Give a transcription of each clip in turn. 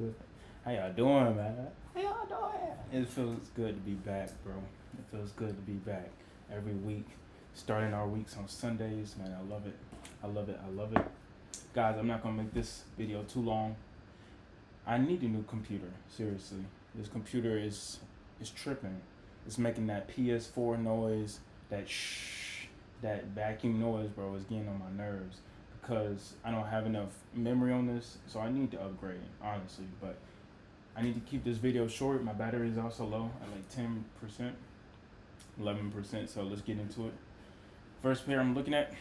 Good. How y'all doing, man? How y'all doing? It feels good to be back, bro. It feels good to be back every week. Starting our weeks on Sundays, man. I love it. I love it. I love it. Guys, I'm not gonna make this video too long. I need a new computer. Seriously, this computer is tripping. It's making that PS4 noise, that shh, that vacuum noise, bro. Is getting on my nerves because I don't have enough memory on this, so I need to upgrade, honestly. But I need to keep this video short. My battery is also low at like 10%, 11%. So let's get into it. First pair I'm looking at,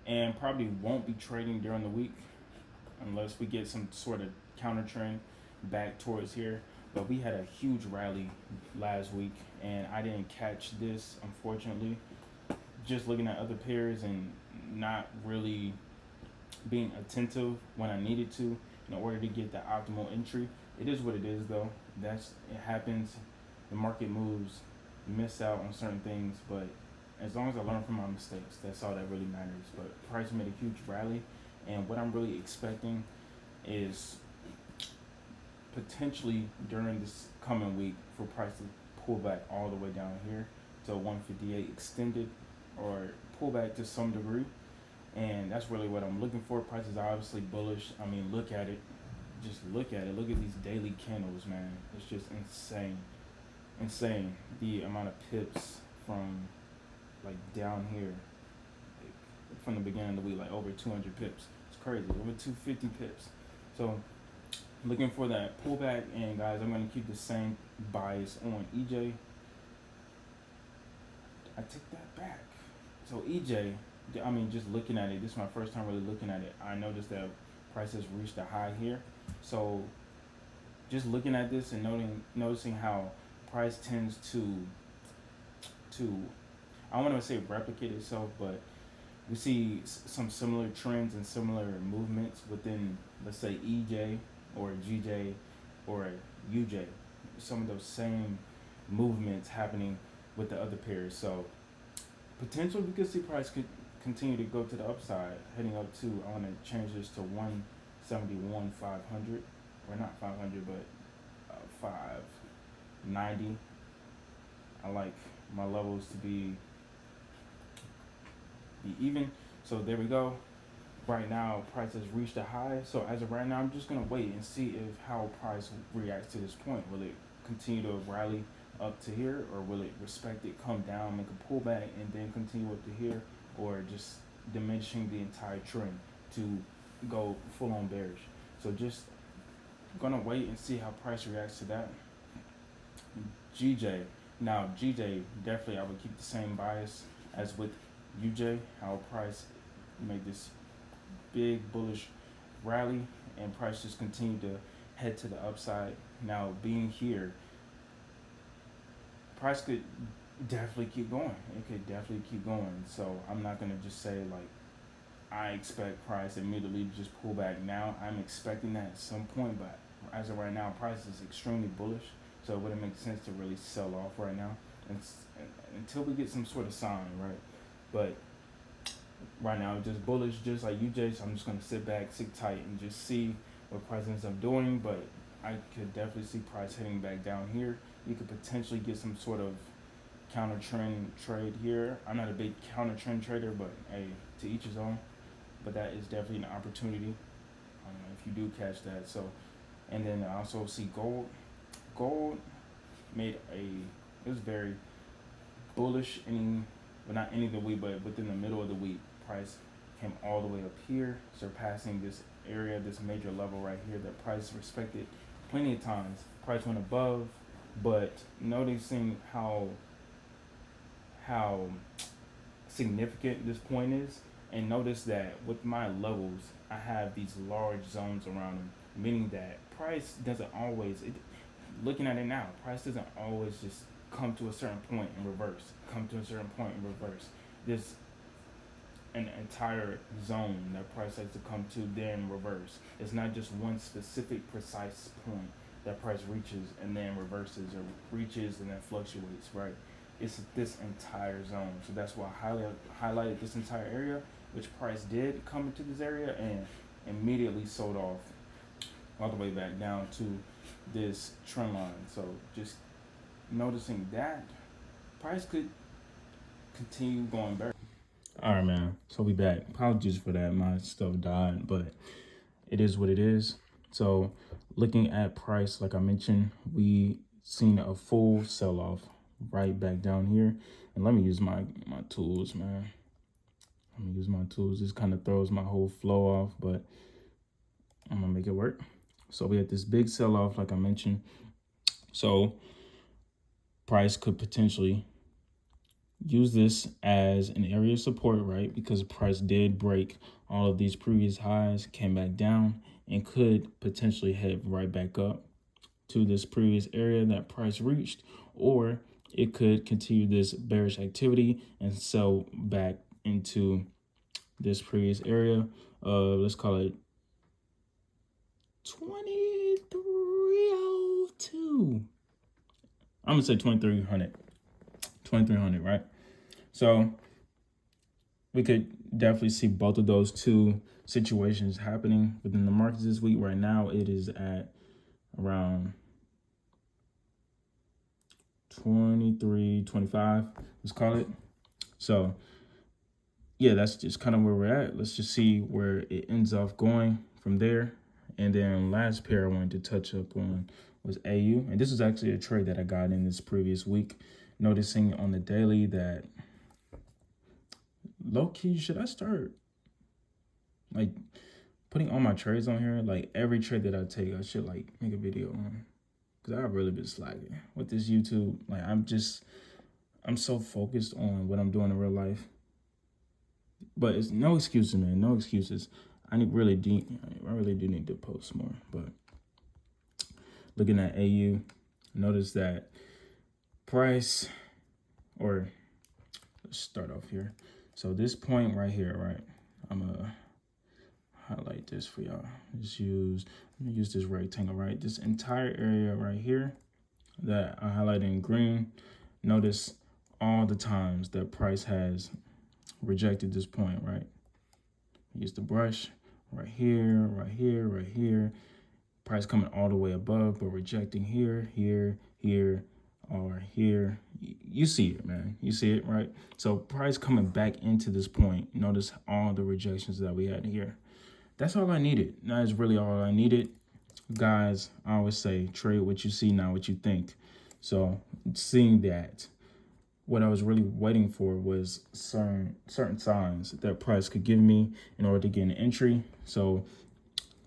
and probably won't be trading during the week unless we get some sort of counter trend back towards here. But we had a huge rally last week, and I didn't catch this, unfortunately. Just looking at other pairs and not really being attentive when I needed to in order to get the optimal entry. It is what it is, though. It happens. The market moves. You miss out on certain things, but as long as I learn from my mistakes, that's all that really matters. But price made a huge rally, and what I'm really expecting is potentially during this coming week for price to pull back all the way down here to 158 extended or pull back to some degree. And that's really what I'm looking for. Price is obviously bullish. I mean, look at it. Just look at it. Look at these daily candles, man. It's just insane. Insane. The amount of pips from like down here, like, from the beginning of the week, like over 200 pips. It's crazy. Over 250 pips. So looking for that pullback. And guys, I'm going to keep the same bias on EJ. I take that back. So EJ, I mean, just looking at it, this is my first time really looking at it. I noticed that price has reached a high here. So just looking at this and noticing how price tends to I don't want to say replicate itself, but we see some similar trends and similar movements within, let's say, EJ or GJ or UJ. Some of those same movements happening with the other pairs. So potentially we could see price could continue to go to the upside, heading up to, I want to change this to 171 500, or not 500, but 590. I like my levels to be even. So there we go. Right now price has reached a high, so as of right now I'm just gonna wait and see if how price reacts to this point. Will it continue to rally up to here, or will it respect it, come down, make a pullback, and then continue up to here, or just diminishing the entire trend to go full on bearish? So just gonna wait and see how price reacts to that. GJ, now GJ, definitely I would keep the same bias as with UJ. How price made this big bullish rally and price just continued to head to the upside. Now being here, price could definitely keep going. It could definitely keep going. So I'm not gonna just say like I expect price immediately to just pull back now. I'm expecting that at some point, but as of right now, price is extremely bullish. So it wouldn't make sense to really sell off right now until we get some sort of sign, right? But right now, just bullish, just like UJ. So I'm just gonna sit back, sit tight, and just see what price ends up doing. But I could definitely see price heading back down here. You could potentially get some sort of counter trend trade here. I'm not a big counter trend trader, but hey, to each his own. But that is definitely an opportunity if you do catch that. So, and then I also see gold. Gold made it was very bullish ending, but not ending the week, but within the middle of the week, price came all the way up here, surpassing this area, this major level right here that price respected plenty of times. Price went above, but noticing how significant this point is, and notice that with my levels, I have these large zones around them, meaning that price doesn't always, looking at it now, price doesn't always just come to a certain point and reverse, come to a certain point and reverse. There's an entire zone that price has to come to, then reverse. It's not just one specific precise point that price reaches and then reverses, or reaches and then fluctuates, right? It's this entire zone. So that's why I highlighted this entire area, which price did come into this area and immediately sold off all the way back down to this trend line. So just noticing that price could continue going back. All right, man. So we back. Apologies for that. My stuff died, but it is what it is. So looking at price, like I mentioned, we seen a full sell-off right back down here. And let me use my tools, man. Let me use my tools. This kind of throws my whole flow off, but I'm gonna make it work. So we had this big sell-off, like I mentioned. So price could potentially use this as an area of support, right? Because price did break all of these previous highs, came back down, and could potentially head right back up to this previous area that price reached, or it could continue this bearish activity and sell back into this previous area. Let's call it 2302. I'm gonna say 2300. 2300, right? So we could definitely see both of those two situations happening within the markets this week. Right now, it is at around 2325, let's call it. So yeah, that's just kind of where we're at. Let's just see where it ends off going from there. And then last pair I wanted to touch up on was AU. And this is actually a trade that I got in this previous week, noticing on the daily that low key, should I start like putting all my trades on here? Like every trade that I take, I should like make a video on, because I've really been slacking with this YouTube. Like I'm so focused on what I'm doing in real life. But it's no excuses, man. No excuses. I really do need to post more. But looking at AU, notice that price, or let's start off here. So this point right here, right? I'm gonna highlight this for y'all. Let me use this rectangle, right? This entire area right here that I highlighted in green. Notice all the times that price has rejected this point, right? Use the brush right here, right here, right here. Price coming all the way above, but rejecting here, here, here, or here. You see it, man. You see it, right? So price coming back into this point. Notice all the rejections that we had here. That's all I needed. That is really all I needed. Guys, I always say, trade what you see, not what you think. So seeing that, what I was really waiting for was certain signs that price could give me in order to get an entry. So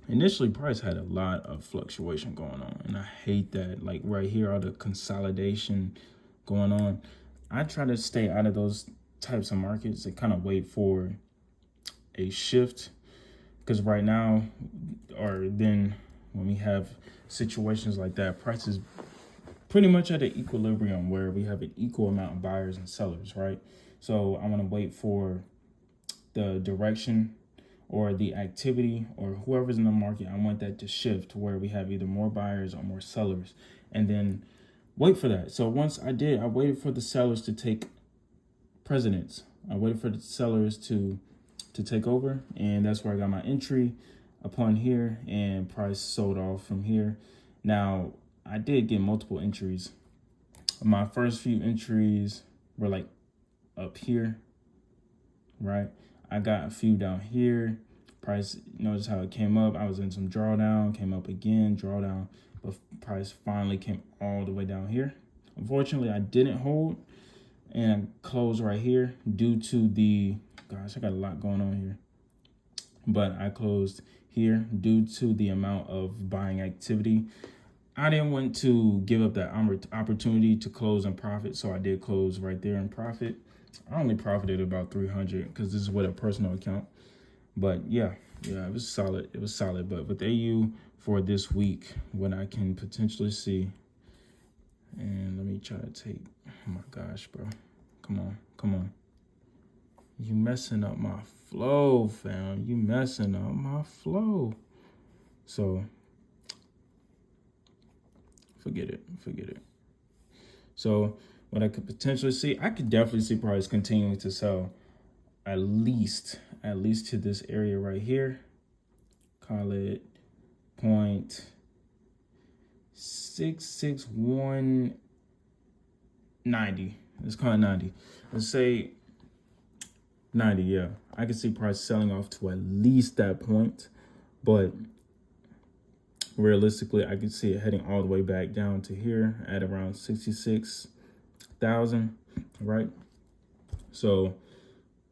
initially, price had a lot of fluctuation going on, and I hate that. Like right here, all the consolidation going on. I try to stay out of those types of markets and kind of wait for a shift, because right now, or then when we have situations like that, price is pretty much at an equilibrium where we have an equal amount of buyers and sellers, right? So I want to wait for the direction or the activity or whoever's in the market. I want that to shift to where we have either more buyers or more sellers, and then wait for that. So once I did, I waited for the sellers to take precedence. I waited for the sellers to take over, and that's where I got my entry upon here, and price sold off from here. Now, I did get multiple entries. My first few entries were like up here, right? I got a few down here. Price, notice how it came up. I was in some drawdown, came up again, drawdown, but price finally came all the way down here. Unfortunately, I didn't hold and closed right here due to the, gosh, I got a lot going on here. But I closed here due to the amount of buying activity. I didn't want to give up that opportunity to close and profit, so I did close right there and profit. I only profited about 300 because this is with a personal account. But yeah, it was solid. It was solid. But with AU for this week, what I can potentially see, and let me try to take, oh my gosh, bro. Come on. You messing up my flow, fam. You messing up my flow. So forget it. So what I could potentially see, I could definitely see price continuing to sell at least to this area right here. Call it 0.23 661.90. Let's call it 90. Let's say 90, yeah. I can see price selling off to at least that point, but realistically, I can see it heading all the way back down to here at around 66,000, right? So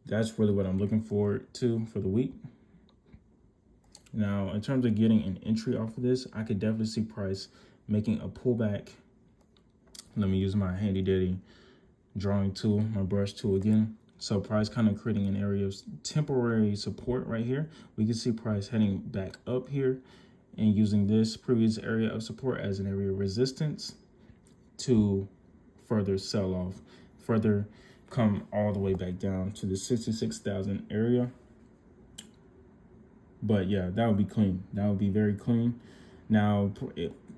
that's really what I'm looking forward to for the week. Now, in terms of getting an entry off of this, I could definitely see price making a pullback. Let me use my handy dandy drawing tool, my brush tool again. So price kind of creating an area of temporary support right here. We can see price heading back up here and using this previous area of support as an area of resistance to further sell off, further come all the way back down to the 66,000 area. But yeah, that would be clean. That would be very clean. Now,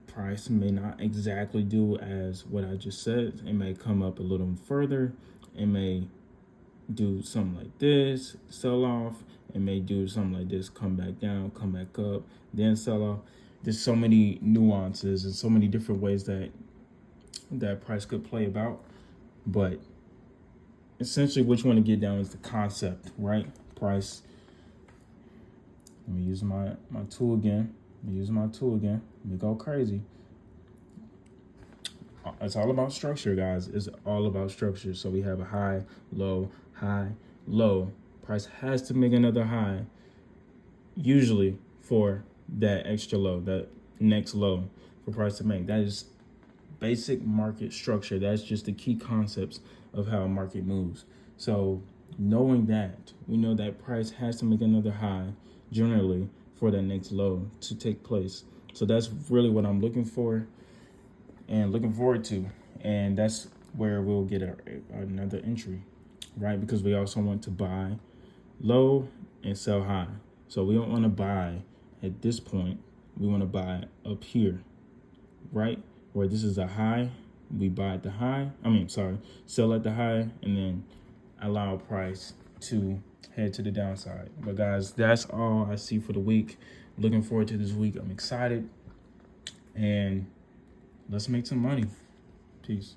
price may not exactly do as what I just said. It may come up a little further. It may do something like this, sell off. It may do something like this, come back down, come back up, then sell off. There's so many nuances and so many different ways that price could play about. But essentially what you want to get down is the concept, right? Price. Let me use my tool again. Let me go crazy. It's all about structure, guys. It's all about structure. So we have a high, low, high, low. Price has to make another high, usually for that extra low, that next low for price to make. That is basic market structure. That's just the key concepts of how a market moves. So knowing that, we know that price has to make another high generally for that next low to take place. So that's really what I'm looking for and looking forward to. And that's where we'll get another entry, right? Because we also want to buy low and sell high. So we don't want to buy at this point. We want to buy up here, right? Where this is a high, we buy at the high. Sell at the high and then allow price to head to the downside. But guys, that's all I see for the week. Looking forward to this week. I'm excited and let's make some money. Peace.